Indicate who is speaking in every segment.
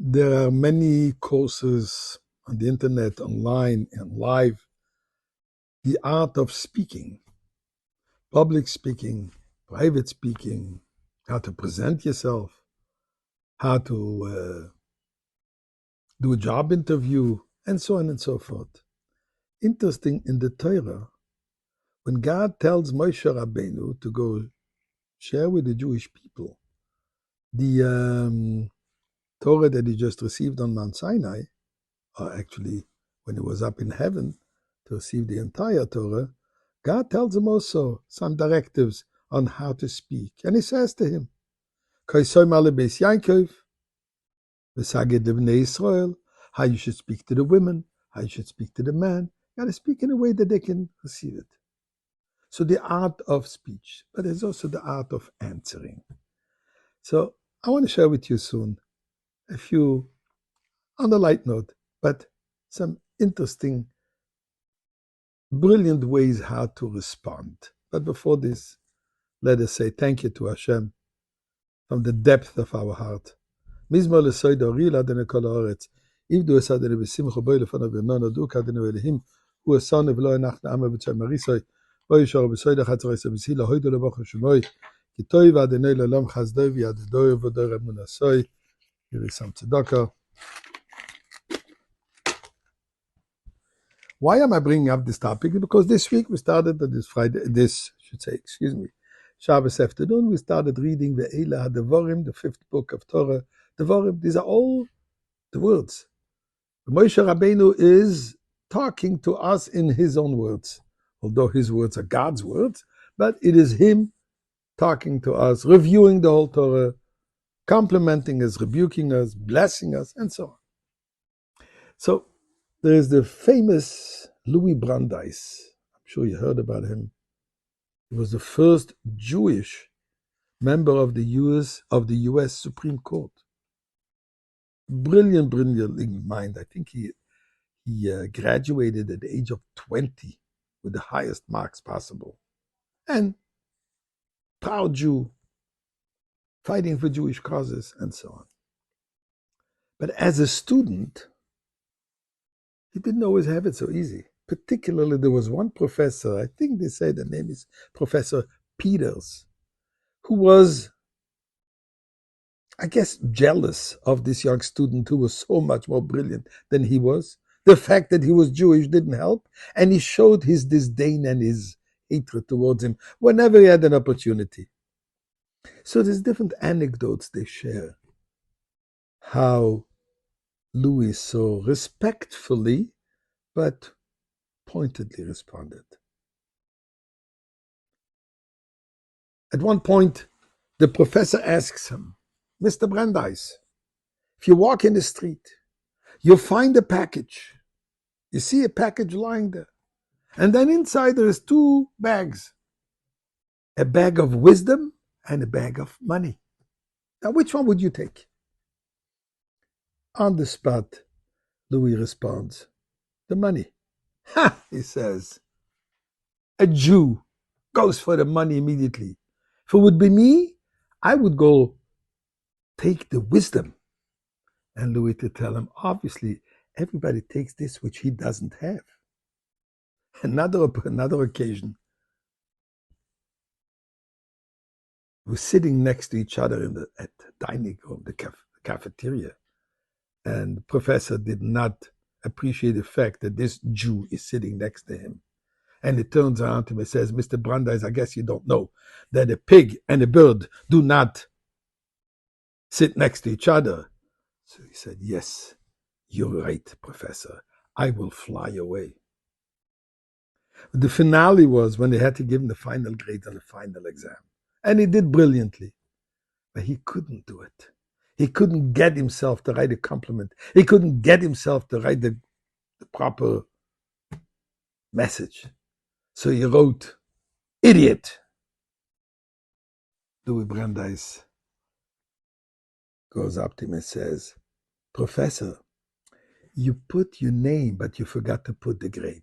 Speaker 1: There are many courses on the internet, online, and live. The art of speaking, public speaking, private speaking, how to present yourself, how to do a job interview, and so on and so forth. Interesting in the Torah, when God tells Moshe Rabbeinu to go share with the Jewish people the Torah that he just received on Mount Sinai, or actually when he was up in heaven to receive the entire Torah, God tells him also some directives on how to speak. And he says to him, Yankov, Israel, how you should speak to the women, how you should speak to the man. You got to speak in a way that they can receive it. So the art of speech, but there's also the art of answering. So I want to share with you soon a few, on a light note, but some interesting, brilliant ways how to respond. But before this, let us say thank you to Hashem from the depth of our heart. Mizmor lesoido rila dene kol haaretz. If du esad ene besimcha boi lefanav v'nono du kadenu elihim hu esanu v'lo enachna ama b'tzay marisoi boi yishor besoido chatzareis abisila hoido lebachu shemoi ki toi v'adenei le'olam chazdoi v'yadidoi v'doi remunasoi. Here is some tzedakah. Why am I bringing up this topic? Because this week we started, Shabbos afternoon, we started reading the Eila HaDevorim, the fifth book of Torah. Devorim, these are all the words. Moshe Rabbeinu is talking to us in his own words, although his words are God's words, but it is him talking to us, reviewing the whole Torah, complimenting us, rebuking us, blessing us, and so on. So, there is the famous Louis Brandeis. I'm sure you heard about him. He was the first Jewish member of the U.S. Supreme Court. Brilliant mind. I think he graduated at the age of 20 with the highest marks possible. And proud Jew, fighting for Jewish causes, and so on. But as a student, he didn't always have it so easy. Particularly, there was one professor, I think they say the name is Professor Peters, who was, I guess, jealous of this young student who was so much more brilliant than he was. The fact that he was Jewish didn't help, and he showed his disdain and his hatred towards him whenever he had an opportunity. So there's different anecdotes they share, how Louis so respectfully but pointedly responded. At one point, the professor asks him, Mr. Brandeis, if you walk in the street, you find a package. You see a package lying there. And then inside there is two bags. A bag of wisdom and a bag of money. Now, which one would you take? On the spot, Louis responds, the money. Ha, he says. A Jew goes for the money immediately. If it would be me, I would go take the wisdom. And Louis to tell him, obviously, everybody takes this which he doesn't have. Another occasion, we're sitting next to each other at the dining room, the cafeteria. And the professor did not appreciate the fact that this Jew is sitting next to him. And he turns around to him and says, Mr. Brandeis, I guess you don't know that a pig and a bird do not sit next to each other. So he said, yes, you're right, Professor. I will fly away. The finale was when they had to give him the final grade on the final exam. And he did brilliantly. But he couldn't do it. He couldn't get himself to write a compliment. He couldn't get himself to write the proper message. So he wrote, idiot. Louis Brandeis goes up to him and says, Professor, you put your name, but you forgot to put the grade.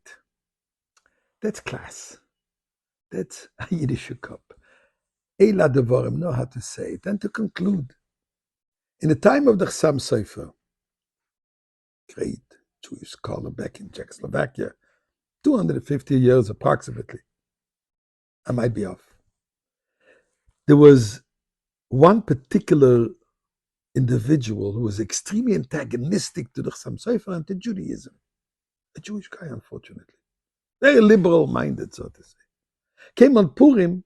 Speaker 1: That's class. That's a Yiddish cup. Eila Devorim know how to say it. And to conclude, in the time of the Chassam Sofer, great Jewish scholar back in Czechoslovakia, 250 years approximately. I might be off. There was one particular individual who was extremely antagonistic to the Chassam Sofer and to Judaism. A Jewish guy, unfortunately. Very liberal-minded, so to say. Came on Purim,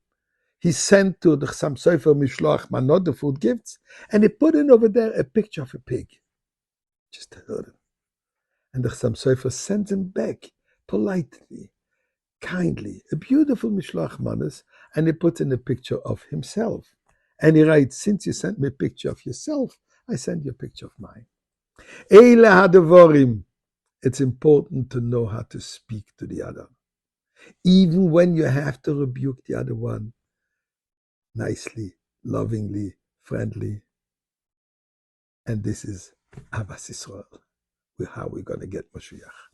Speaker 1: he sent to the Chassam Sofer Mishloach Manot, the food gifts, and he put in over there a picture of a pig. Just to hurt him. And the Chassam Sofer sends him back politely, kindly, a beautiful Mishloach Manos, and he puts in a picture of himself. And he writes, since you sent me a picture of yourself, I send you a picture of mine. Eile hadevorim. It's important to know how to speak to the other. Even when you have to rebuke the other one, nicely, lovingly, friendly. And this is Ahavas Yisrael, how we're going to get Mashiach.